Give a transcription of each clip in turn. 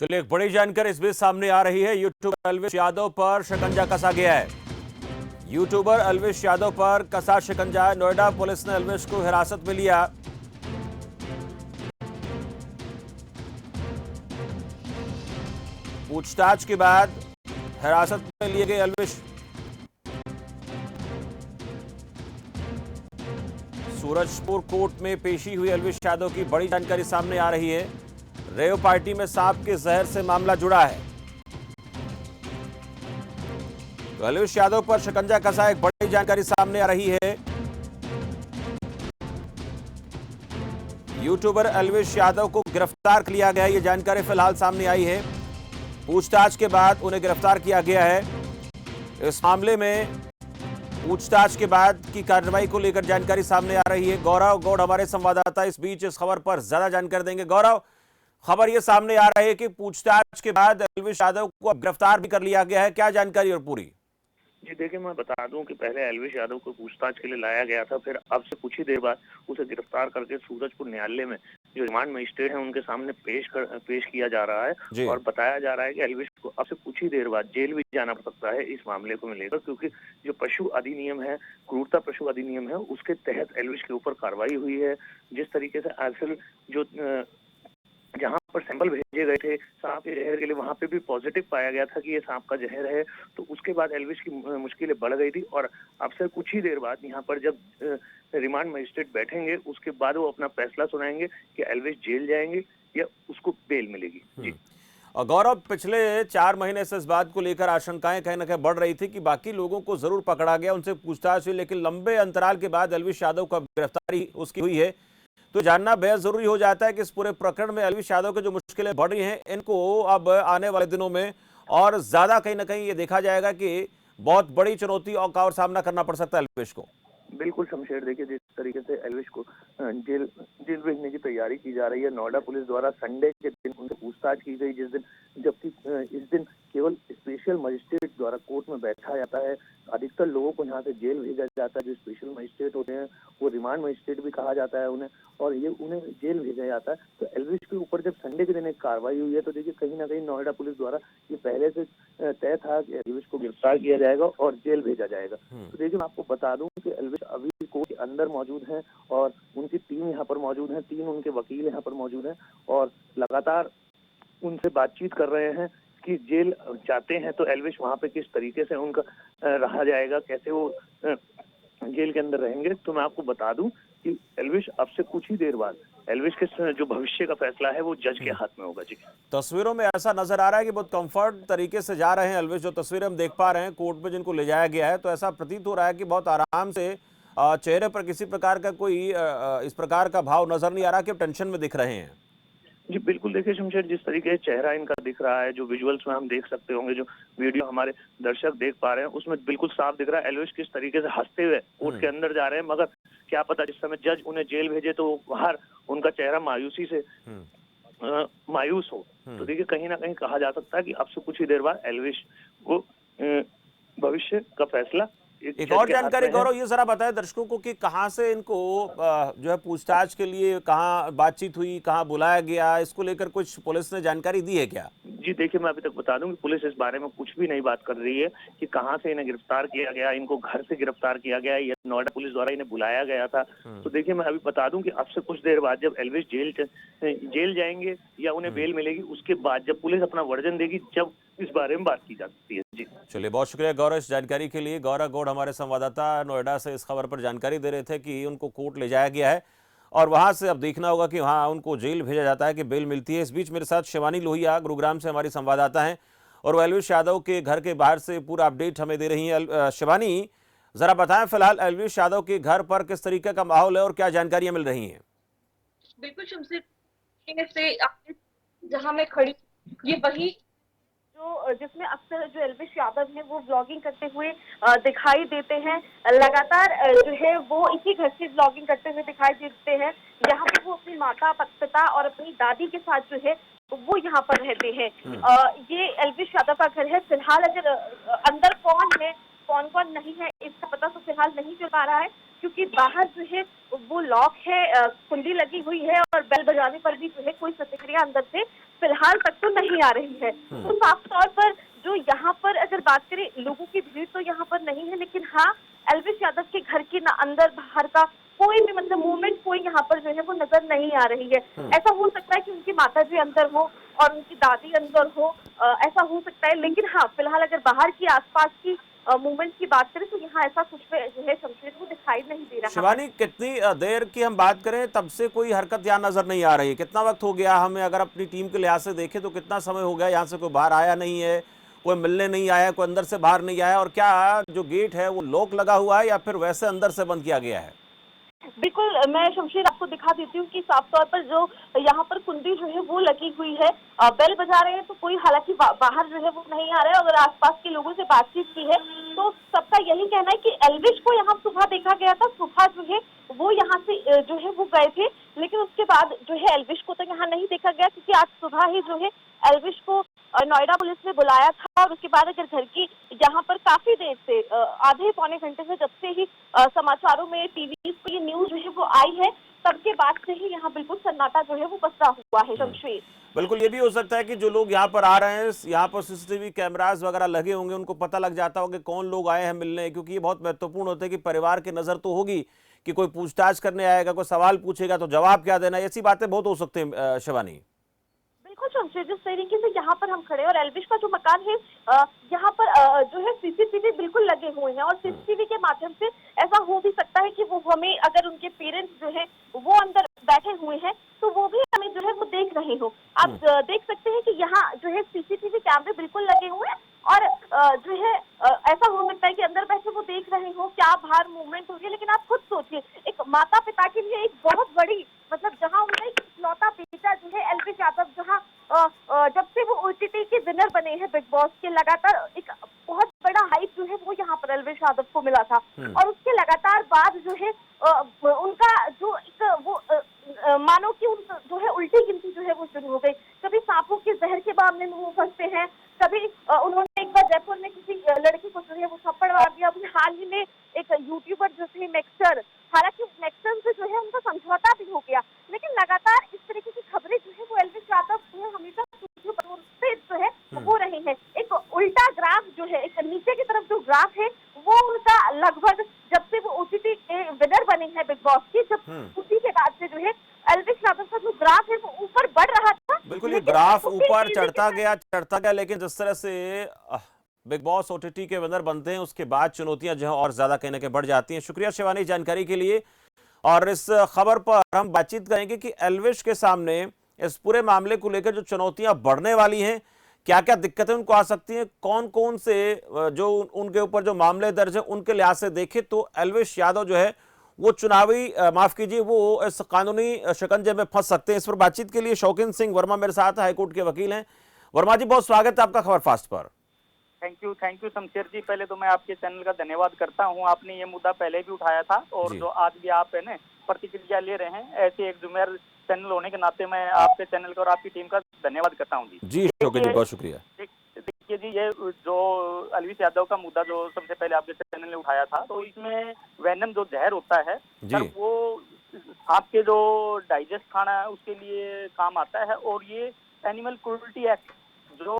चलिए, एक बड़ी जानकारी इस बीच सामने आ रही है। यूट्यूबर अलविश यादव पर शिकंजा कसा गया है। यूट्यूबर अलविश यादव पर कसा शिकंजा। नोएडा पुलिस ने अलविश को हिरासत में लिया। पूछताछ के बाद हिरासत में लिए गए अलविश। सूरजपुर कोर्ट में पेशी हुई अलविश यादव की बड़ी जानकारी सामने आ रही है। रेव पार्टी में सांप के जहर से मामला जुड़ा है। तो अलविश यादव पर शिकंजा कसा, एक बड़ी जानकारी सामने आ रही है। यूट्यूबर अलविश यादव को गिरफ्तार कर लिया गया है, यह जानकारी फिलहाल सामने आई है। पूछताछ के बाद उन्हें गिरफ्तार किया गया है। इस मामले में पूछताछ के बाद की कार्रवाई को लेकर जानकारी सामने आ रही है। गौरव गौड़ हमारे संवाददाता इस बीच इस खबर पर ज्यादा जानकारी देंगे। गौरव, खबर यह सामने आ रही है कि पूछताछ के बाद अलविश यादव को गिरफ्तार भी कर लिया गया है, क्या जानकारी और पूरी? जी देखिए, मैं बता दूं कि पहले अलविश यादव को पूछताछ के लिए लाया गया था, फिर अब से कुछ ही देर बाद उसे गिरफ्तार करके सूरजपुर न्यायालय में जो रिमांड मजिस्ट्रेट है उनके सामने पेश किया जा रहा है। और बताया जा रहा है कि अलविश को अब से कुछ ही देर बाद जेल भी जाना पड़ सकता है इस मामले को लेकर, क्योंकि जो पशु अधिनियम है, क्रूरता पशु अधिनियम है, उसके तहत अलविश के ऊपर कार्रवाई हुई है। जिस तरीके से आजकल जो जहां पर सैंपल भेजे गए थे सांप के जहर के लिए, वहां पे भी पॉजिटिव पाया गया था कि ये सांप का जहर है। तो उसके बाद अलविश की मुश्किलें बढ़ गई थी और अब से कुछ ही देर बाद यहाँ पर जब रिमांड मजिस्ट्रेट बैठेंगे उसके बाद वो अपना फैसला सुनाएंगे कि अलविश जेल जाएंगे या उसको बेल मिलेगी। जी और गौरव, पिछले 4 महीने से इस बात को लेकर आशंकाएं कहीं ना कहीं बढ़ रही थी कि बाकी लोगों को जरूर पकड़ा गया, उनसे पूछताछ हुई, लेकिन लंबे अंतराल के बाद अलविश यादव का गिरफ्तारी उसकी हुई है। तो जानना बेहद जरूरी हो जाता है कि इस पूरे प्रकरण में अलविश यादव की जो मुश्किलें बढ़ रही हैं, इनको अब आने वाले दिनों में और ज्यादा कहीं ना कहीं ये देखा जाएगा कि बहुत बड़ी चुनौती का और सामना करना पड़ सकता है अलविश को। बिल्कुल शमशेर, देखिए जिस तरीके से अलविश को जेल जेल भेजने की तैयारी की जा रही है, नोएडा पुलिस द्वारा संडे के दिन उनसे पूछताछ की गई जिस दिन, जबकि इस दिन केवल स्पेशल मजिस्ट्रेट द्वारा कोर्ट में बैठा जाता है। अधिकतर लोगों को यहाँ से जेल भेजा जाता है। जो स्पेशल मजिस्ट्रेट होते हैं वो रिमांड मजिस्ट्रेट भी कहा जाता है उन्हें, और ये उन्हें जेल भेजा जाता है। तो अलविश के ऊपर जब संडे के दिन एक कार्रवाई हुई है तो देखिए कहीं ना कहीं नोएडा पुलिस द्वारा ये पहले से तय था कि अलविश को गिरफ्तार किया जाएगा और जेल भेजा जाएगा। तो देखिए, मैं आपको बता दूं कि अलविश अभी कोर्ट के अंदर मौजूद हैं और उनकी टीम यहाँ पर मौजूद है, 3 उनके वकील यहाँ पर मौजूद हैं और लगातार उनसे बातचीत कर रहे हैं कि जेल जाते हैं तो अलविश वहाँ पे किस तरीके से उनका रहा जाएगा, कैसे वो जेल के अंदर रहेंगे। तो मैं आपको बता दूं कि अलविश अब से कुछ ही देर बाद अलविश के जो भविष्य का फैसला है वो जज के हाथ में होगा। जी, तस्वीरों में ऐसा नजर आ रहा है कि बहुत कंफर्ट तरीके से जा रहे हैं अलविश। जो तस्वीरें हम देख पा रहे हैं कोर्ट में जिनको ले जाया गया है, तो ऐसा प्रतीत हो रहा है कि बहुत आराम से चेहरे पर किसी प्रकार का कोई इस प्रकार का भाव नजर नहीं आ रहा कि टेंशन में दिख रहे हैं। जी बिल्कुल, देखिए शमशेर, जिस तरीके से चेहरा इनका दिख रहा है, जो विजुअल्स में हम देख सकते होंगे, जो वीडियो हमारे दर्शक देख पा रहे हैं, उसमें बिल्कुल साफ दिख रहा है अलविश किस तरीके से हंसते हुए कोर्ट के अंदर जा रहे हैं। मगर क्या पता जिस समय जज उन्हें जेल भेजे तो बाहर उनका चेहरा मायूसी से मायूस हो। तो देखिए कहीं ना कहीं कहा जा सकता है कि अब से कुछ ही देर बाद अलविश को भविष्य का फैसला एक और जानकारी गौरव ये जरा बताएं दर्शकों को कि कहां से इनको जो है पूछताछ के लिए कहां बातचीत हुई, कहां बुलाया गया, इसको लेकर कुछ पुलिस ने जानकारी दी है क्या? जी देखिए, मैं अभी तक बता दूं कि पुलिस इस बारे में कुछ भी नहीं बात कर रही है कि कहां से इन्हें गिरफ्तार किया गया, इनको घर से गिरफ्तार किया गया या नोएडा पुलिस द्वारा इन्हें बुलाया गया था। तो देखिए, मैं अभी बता दूं कि अब से कुछ देर बाद जब अलविश जेल जाएंगे या उन्हें बेल मिलेगी, उसके बाद जब पुलिस अपना वर्जन देगी, जब इस बारे में बात की जा सकती है। जी चलिए, बहुत शुक्रिया गौरव इस जानकारी के लिए। गौरव गौड़ हमारे संवाददाता नोएडा से इस खबर पर जानकारी दे रहे थे कि उनको कोर्ट ले जाया गया है और वहां से अब देखना होगा कि हाँ उनको जेल भेजा जाता है कि बेल मिलती है। इस बीच मेरे साथ शिवानी लोहिया गुरुग्राम से हमारी संवाददाता हैं और वो अलविश यादव के घर के बाहर से पूरा अपडेट हमें दे रही हैं। शिवानी, जरा बताएं फिलहाल अलविश यादव के घर पर किस तरीके का माहौल है और क्या जानकारियां मिल रही हैं? बिल्कुल शमशेर से जहां मैं खड़ी, ये वही जो जिसमें अक्सर जो अलविश यादव है वो व्लॉगिंग करते हुए दिखाई देते हैं। लगातार जो है वो इसी घर से व्लॉगिंग करते हुए दिखाई देते हैं। यहाँ पर वो अपनी माता पिता और अपनी दादी के साथ जो है वो यहाँ पर रहते हैं। ये अलविश यादव का घर है। फिलहाल अगर अंदर कौन है कौन कौन नहीं है इसका पता तो फिलहाल नहीं चल पा रहा है, क्योंकि बाहर जो है वो लॉक है, कुंडी लगी हुई है और बेल बजाने पर भी जो है कोई प्रतिक्रिया अंदर से फिलहाल तक तो नहीं आ रही है। तो साफ तौर पर जो यहाँ पर अगर बात करें, लोगों की भीड़ तो यहाँ पर नहीं है, लेकिन हाँ, एल्विश यादव के घर के ना अंदर बाहर का कोई भी मतलब मूवमेंट कोई यहाँ पर जो है वो नजर नहीं आ रही है। ऐसा हो सकता है कि उनकी माता जी अंदर हो और उनकी दादी अंदर हो, ऐसा हो सकता है, लेकिन हाँ, फिलहाल अगर बाहर की आसपास की मूवमेंट की बात करें तो यहाँ ऐसा कुछ भी जो है शमशेर वो दिखाई नहीं दे रहा है। शिवानी, कितनी देर की हम बात करें तब से कोई हरकत यहाँ नजर नहीं आ रही है? कितना वक्त हो गया? हमें अगर अपनी टीम के लिहाज से देखें तो कितना समय हो गया यहाँ से कोई बाहर आया नहीं है, कोई मिलने नहीं आया, कोई अंदर से बाहर नहीं आया? और क्या जो गेट है वो लॉक लगा हुआ है या फिर वैसे अंदर से बंद किया गया है? बिल्कुल, मैं शमशेर आपको दिखा देती हूँ कि साफ तौर पर जो यहाँ पर कुंडी जो है वो लगी हुई है। बेल बजा रहे हैं तो कोई हालांकि बाहर जो है वो नहीं आ रहा है। अगर आसपास के लोगों से बातचीत की है तो सबका यही कहना है कि एल्विश को यहाँ सुबह देखा गया था, सुबह जो है वो यहाँ से जो है वो गए थे, लेकिन उसके बाद जो है एल्विश को तो यहाँ नहीं देखा गया, क्योंकि आज सुबह ही जो है एल्विश को नोएडा पुलिस ने बुलाया था। और उसके बाद अगर घर की यहाँ पर काफी देर से आधे पौने घंटे से, जब से ही समाचारों में टीवी को ये न्यूज जो है वो आई है, तब के बाद से ही यहाँ बिल्कुल सन्नाटा जो है वो पसरा हुआ है शमशेर। बिल्कुल, ये भी हो सकता है कि जो लोग यहाँ पर आ रहे हैं, यहाँ पर सीसीटीवी कैमरास वगैरह लगे होंगे, उनको पता लग जाता होगा कि कौन लोग आए हैं मिलने, क्योंकि ये बहुत महत्वपूर्ण होता है कि परिवार की नजर तो होगी कि कोई पूछताछ करने आएगा, कोई सवाल पूछेगा तो जवाब क्या देना, ऐसी बातें बहुत हो सकती हैं शिवानी। बिल्कुल शमशेर, जिस तरीके से यहाँ पर हम खड़े हैं और एल्विश का जो मकान है यहाँ पर जो है सीसीटीवी बिल्कुल लगे हुए हैं, और सीसीटीवी के माध्यम से ऐसा हो भी सकता है कि वो हमें, अगर उनके पेरेंट्स जो है वो अंदर बैठे हुए हैं तो वो भी हमें जो है वो देख रहे हो। आप देख सकते हैं कि यहाँ जो है सीसीटीवी कैमरे बिल्कुल लगे हुए हैं, और जो है ऐसा हो सकता है कि अंदर बैठे वो देख रहे हो क्या बाहर मूवमेंट हो रही है। लेकिन आप खुद सोचिए, एक माता पिता के लिए एक बहुत बड़ी, मतलब जहाँ उनका एक इकलौता बेटा जो है एल्विश यादव, जहाँ जब से वो ओटीटी के विनर बने हैं बिग बॉस के, लगातार एक बहुत बड़ा हाइप जो है वो यहाँ पर एल्विश यादव को मिला था, और उसके लगातार बाद जो है उनका जो एक वो मानो कि उन जो है उल्टी गिनती जो है वो शुरू हो गई। कभी सांपों के जहर के मामले में वो फंसते हैं, कभी उन्होंने एक बार जयपुर में किसी लड़की को जो है वो थप्पड़ मार दिया। अभी हाल ही में एक यूट्यूबर जो थे नेक्सटर, हालांकि नेक्सटर से जो है उनका समझौता भी हो गया, लेकिन लगातार इस तरीके की खबरें जो है वो एल्विश यादव जो है हमेशा से जो है हो रही है। एक उल्टा ग्राफ जो है, एक नीचे की तरफ जो ग्राफ है वो उनका लगभग जब से वो ओटीटी के विनर बने हैं बिग बॉस के, जब उसी के बाद से जो है एल्विश यादव का जो ग्राफ है वो ऊपर बढ़ रहा था। बिल्कुल, ये ग्राफ ऊपर चढ़ता गया, लेकिन जिस तरह से बिग बॉस ओटीटी के विनर बनते हैं उसके बाद चुनौतियां जो है और ज्यादा कहने के बढ़ जाती हैं। शुक्रिया शिवानी जानकारी के लिए। और इस खबर पर हम बातचीत करेंगे कि एल्विश के सामने इस पूरे मामले को लेकर जो चुनौतियां बढ़ने वाली हैं, क्या क्या दिक्कतें उनको आ सकती हैं, कौन कौन से जो उनके ऊपर जो मामले दर्ज है उनके लिहाज से देखें तो एल्विश यादव जो है वो चुनावी माफ कीजिए वो इस कानूनी शिकंजे में फंस सकते हैं। इस पर बातचीत के लिए शौकीन सिंह वर्मा मेरे साथ हाईकोर्ट के वकील हैं। वर्मा जी, बहुत स्वागत है आपका खबर फास्ट पर। थैंक यू शमशेर जी। पहले तो मैं आपके चैनल का धन्यवाद करता हूं, आपने ये मुद्दा पहले भी उठाया था और जो आज भी आप है ना प्रतिक्रिया ले रहे हैं, ऐसे एक जुमेर चैनल होने के नाते मैं आपके चैनल का और आपकी टीम का धन्यवाद करता हूं जी। जी शौकीन जी, बहुत शुक्रिया। देखिए जी, ये जो एल्विश यादव का मुद्दा जो सबसे पहले आपके चैनल ने उठाया था, तो इसमें वेनम जो जहर होता है सर, वो आपके जो डाइजेस्ट खाना है उसके लिए काम आता है, और ये एनिमल क्रूरल्टी एक्ट जो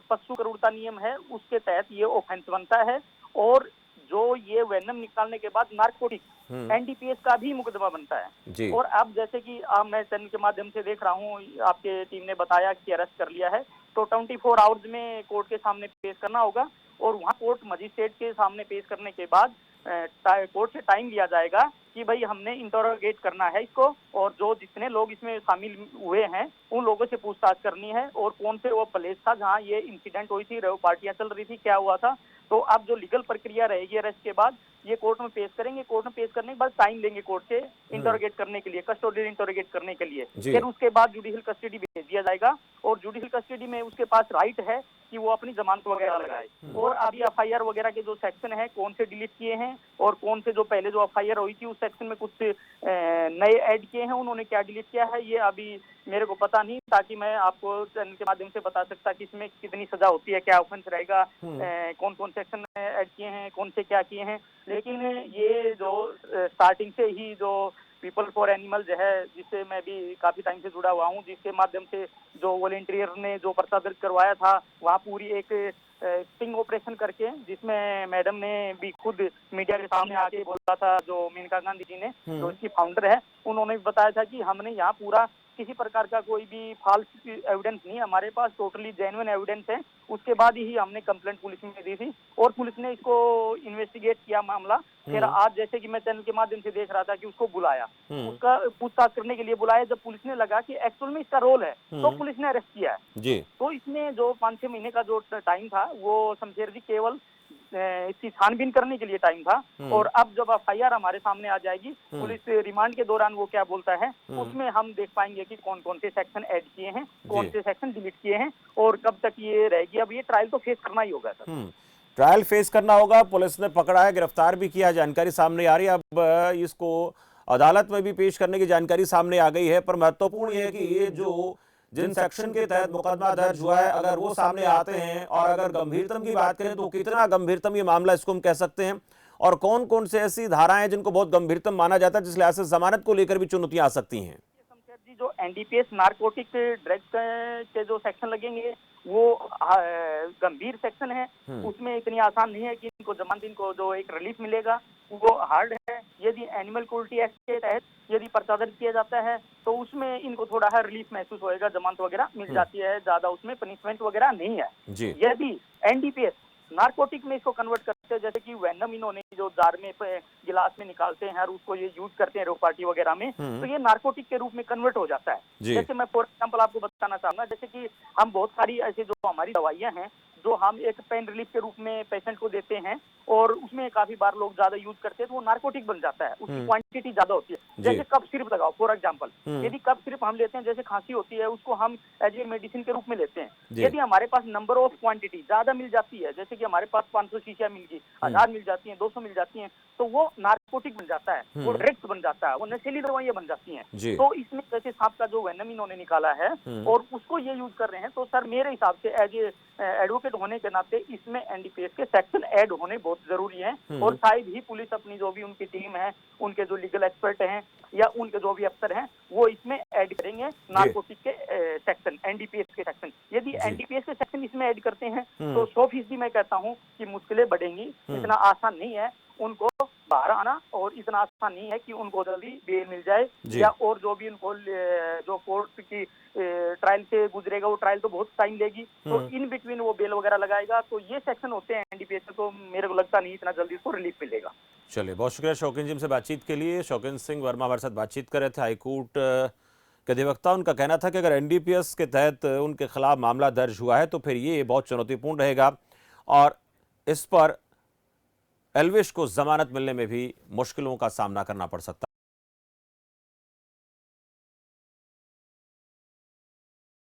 पशु क्रूरता नियम है उसके तहत ये ऑफेंस बनता है, और जो ये वेनम निकालने के बाद नार्कोटिक एनडीपीएस का भी मुकदमा बनता है। और अब जैसे कि आप, मैं चैनल के माध्यम से देख रहा हूँ, आपके टीम ने बताया कि अरेस्ट कर लिया है, तो 24 आवर्स में कोर्ट के सामने पेश करना होगा, और वहाँ कोर्ट मजिस्ट्रेट के सामने पेश करने के बाद कोर्ट से टाइम लिया जाएगा कि भाई हमने इंटरोगेट करना है इसको, और जो जितने लोग इसमें शामिल हुए हैं उन लोगों से पूछताछ करनी है, और कौन से वो प्लेस था जहाँ ये इंसिडेंट हुई थी, पार्टियां चल रही थी, क्या हुआ था। तो अब जो लीगल प्रक्रिया रहेगी अरेस्ट के बाद, ये कोर्ट में पेश करेंगे, कोर्ट में पेश करने के बाद टाइम लेंगे कोर्ट से इंटरोगेट करने के लिए, कस्टोडियल इंटरोगेट करने के लिए, फिर उसके बाद जुडिशियल कस्टडी भेज दिया जाएगा, और जुडिशियल कस्टडी में उसके पास राइट है कि वो अपनी जमानत वगैरह लगाए। और अभी एफआईआर वगैरह के जो सेक्शन है कौन से डिलीट किए हैं, और कौन से जो पहले जो एफआईआर हुई थी उस सेक्शन में कुछ नए ऐड किए हैं, उन्होंने क्या डिलीट किया है ये अभी मेरे को पता नहीं, ताकि मैं आपको चैनल के माध्यम से बता सकता कि इसमें कितनी सजा होती है, क्या ऑफेंस रहेगा, कौन कौन सेक्शन ऐड किए हैं, कौन से क्या किए हैं। लेकिन ये जो स्टार्टिंग से ही जो पीपल फॉर एनिमल जो है, जिससे मैं भी काफी टाइम से जुड़ा हुआ हूँ, जिसके माध्यम से जो वॉलेंटियर ने जो पर्चा दर्ज करवाया था, वहाँ पूरी एक स्टिंग ऑपरेशन करके, जिसमें मैडम ने भी खुद मीडिया के सामने आके बोला था, जो मेनका गांधी जी ने, जो इसकी फाउंडर है, उन्होंने भी बताया था कि हमने यहाँ पूरा किसी प्रकार का कोई भी फॉल्स एविडेंस नहीं, हमारे पास टोटली जेन्युइन एविडेंस है। उसके बाद ही हमने कंप्लेंट पुलिस में दी थी और पुलिस ने इसको इन्वेस्टिगेट किया मामला। फिर आज जैसे कि मैं चैनल के माध्यम से देख रहा था कि उसको बुलाया, उसका पूछताछ करने के लिए बुलाया। जब पुलिस ने लगा कि एक्चुअल में इसका रोल है, तो पुलिस ने अरेस्ट किया है जी। तो इसमें जो 5-6 महीने का जो टाइम था, वो शमशेर जी केवल इसकी छानबीन करने के लिए टाइम था। और अब जब एफआईआर हमारे सामने आ जाएगी, पुलिस रिमांड के दौरान वो क्या बोलता है, उसमें हम देख पाएंगे कि कौन कौन से सेक्शन ऐड किए हैं, कौन से सेक्शन डिलीट किए हैं और कब तक ये रहेगी। अब ये ट्रायल तो फेस करना ही होगा सर। ट्रायल फेस करना होगा। पुलिस ने पकड़ा है, गिरफ्तार भी किया, जानकारी सामने आ रही है। अब इसको अदालत में भी पेश करने की जानकारी सामने आ गई है। पर महत्वपूर्ण यह है कि ये जो जिन सेक्शन के तहत मुकदमा दर्ज हुआ है, अगर वो सामने आते हैं और अगर गंभीरतम की बात करें तो कितना गंभीरतम ये मामला इसको हम कह सकते हैं, और कौन कौन से ऐसी धाराएं हैं जिनको बहुत गंभीरतम माना जाता है, जिस लिहाज से जमानत को लेकर भी चुनौतियां आ सकती हैं? जो एनडीपीएस नारकोटिक ड्रग्स के जो सेक्शन लगेंगे वो गंभीर सेक्शन है। उसमें इतनी आसान नहीं है कि इनको जमानत, इनको जो एक रिलीफ मिलेगा वो हार्ड है। यदि एनिमल क्रूरटी एक्ट के तहत यदि पर्चा दर्ज किया जाता है तो उसमें इनको थोड़ा है रिलीफ महसूस होएगा, जमानत वगैरह मिल जाती है, ज्यादा उसमें पनिशमेंट वगैरह नहीं है जी। यदि एनडीपीएस नारकोटिक में इसको कन्वर्ट करते हैं, जैसे कि वेनम इन्होंने जो जार में गिलास में निकालते हैं और उसको ये यूज करते हैं रोक पार्टी वगैरह में, तो ये नारकोटिक के रूप में कन्वर्ट हो जाता है। जैसे मैं फॉर एग्जांपल आपको बताना चाहूंगा, जैसे कि हम बहुत सारी ऐसे जो हमारी दवाइयां हैं जो हम एक पेन रिलीफ के रूप में पेशेंट को देते हैं और उसमें काफी बार लोग ज्यादा यूज करते हैं तो वो नारकोटिक बन जाता है, उसकी क्वांटिटी ज्यादा होती है। जैसे कफ सिरप लगाओ फॉर एग्जांपल, यदि कफ सिरप हम लेते हैं, जैसे खांसी होती है उसको हम एज ए मेडिसिन के रूप में लेते हैं, यदि हमारे पास नंबर ऑफ क्वांटिटी ज्यादा मिल जाती है, जैसे कि हमारे पास 500 शीशियां मिल गई, 1000 मिल जाती हैं, 200 मिल जाती हैं, तो वो नारकोटिक बन जाता है, वो ड्रग्स बन जाता है, वो नशीली दवाइयां बन जाती हैं। तो इसमें जैसे सांप का जो वेनम इन्होंने निकाला है और उसको ये यूज कर रहे हैं, तो सर मेरे हिसाब से एज ए एडवोकेट होने के नाते इसमें एनडीपीएस के सेक्शन ऐड होने बहुत जरूरी हैं। और शायद ही पुलिस अपनी जो भी उनकी टीम है, उनके जो लीगल एक्सपर्ट हैं या उनके जो भी अफसर हैं, वो इसमें ऐड करेंगे नारकोटिक के सेक्शन, एनडीपीएस के सेक्शन। यदि एनडीपीएस के सेक्शन इसमें ऐड करते हैं तो 100% मैं कहता हूँ कि मुश्किलें बढ़ेंगी। इतना आसान नहीं है उनको बाहर आना और इतना आसान नहीं है कि उनको जल्दी बेल मिल जाए, या और जो भी उनको जो कोर्ट की ट्रायल से गुजरेगा वो ट्रायल तो बहुत टाइम लेगी, तो इन बिटवीन वो बेल वगैरह लगाएगा। तो ये सेक्शन होते हैं एनडीपीएस में, तो मेरे को लगता नहीं इतना जल्दी उसको रिलीफ मिलेगा। चलिए, बहुत शुक्रिया शौकीन जी हमसे बातचीत के लिए। शौकीन सिंह वर्मा हमारे साथ बातचीत कर रहे थे, हाईकोर्ट के अधिवक्ता। उनका कहना था कि अगर एनडीपीएस के तहत उनके खिलाफ मामला दर्ज हुआ है तो फिर ये बहुत चुनौतीपूर्ण रहेगा और इस पर एल्विश को जमानत मिलने में भी मुश्किलों का सामना करना पड़ सकता है।